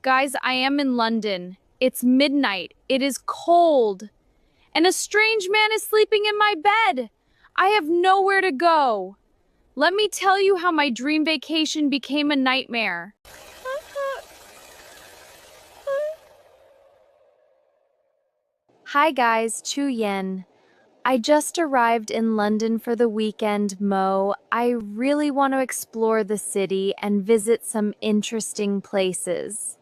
Guys, I am in London. It's midnight. It is cold. And a strange man is sleeping in my bed. I have nowhere to go. Let me tell you how my dream vacation became a nightmare. Hi guys, Chu Yen. I just arrived in London for the weekend, Mo. I really want to explore the city and visit some interesting places.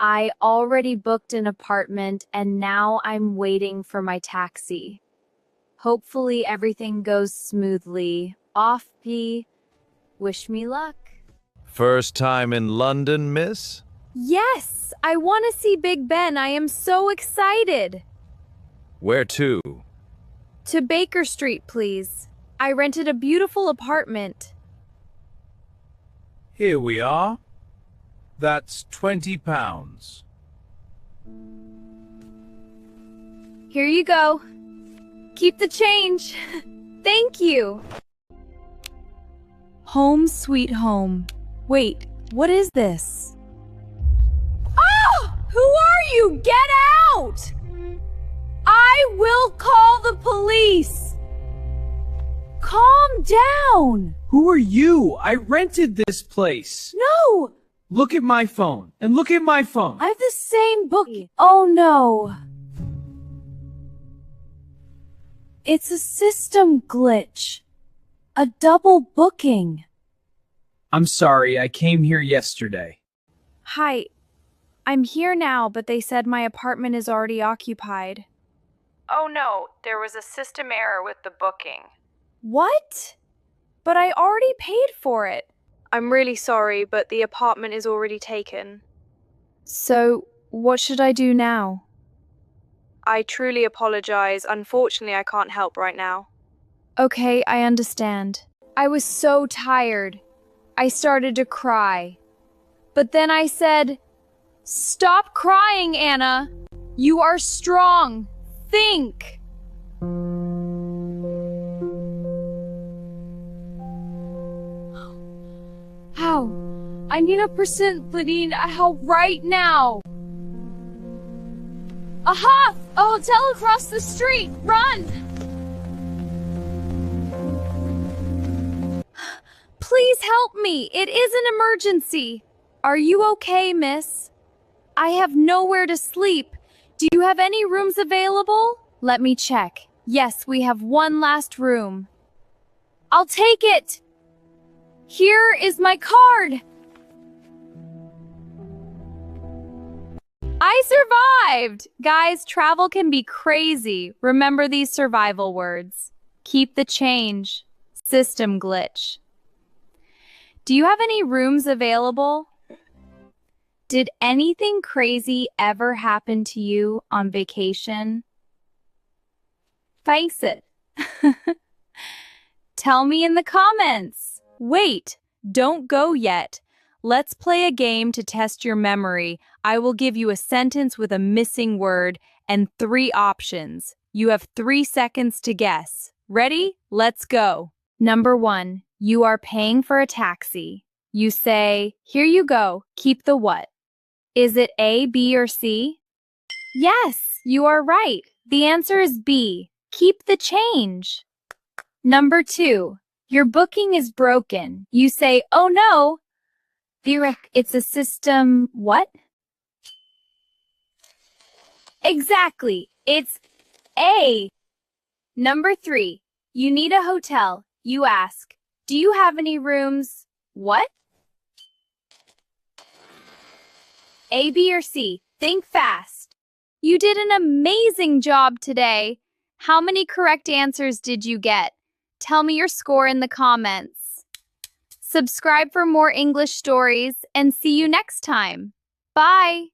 I already booked an apartment and now I'm waiting for my taxi. Hopefully everything goes smoothly. Off, P. Wish me luck. First time in London, miss? Yes, I want to see Big Ben. I am so excited. Where to? To Baker Street, please. I rented a beautiful apartment. Here we are. That's £20. Here you go. Keep the change. Thank you. Home sweet home. Wait, what is this? Oh! Who are you? Get out! I will call the police. Calm down. Who are you? I rented this place. No, Look at my phone. And look at my phone. I have the same book. Oh no. It's a system glitch. A double booking. I'm sorry, I came here yesterday. Hi, I'm here now, but they said my apartment is already occupied. Oh no, there was a system error with the booking. What? But I already paid for it. I'm really sorry, but the apartment is already taken. So, what should I do now? I truly apologize. Unfortunately, I can't help right now. Okay, I understand. I was so tired. I started to cry. But then I said, "Stop crying, Anna. You are strong. Think." How? I need a help right now. Aha! A hotel across the street! Run! Please help me! It is an emergency! Are you okay, miss? I have nowhere to sleep. Do you have any rooms available? Let me check. Yes, we have one last room. I'll take it! Here is my card! I survived! Guys, travel can be crazy. Remember these survival words. Keep the change. System glitch. Do you have any rooms available? Did anything crazy ever happen to you on vacation? Face it. Tell me in the comments. Wait, don't go yet. Let's play a game to test your memory. I will give you a sentence with a missing word and 3 options. You have 3 seconds to guess. Ready? Let's go. Number 1, you are paying for a taxi. You say, "Here you go, keep the what?" Is it A, B, or C? Yes, you are right. The answer is B. Keep the change. Number 2, your booking is broken. You say, "Oh no, it's a system what?" Exactly, it's A. Number 3, you need a hotel. You ask, "Do you have any rooms?" What? A, B, or C? Think fast. You did an amazing job today. How many correct answers did you get? Tell me your score in the comments. Subscribe for more English stories and see you next time. Bye!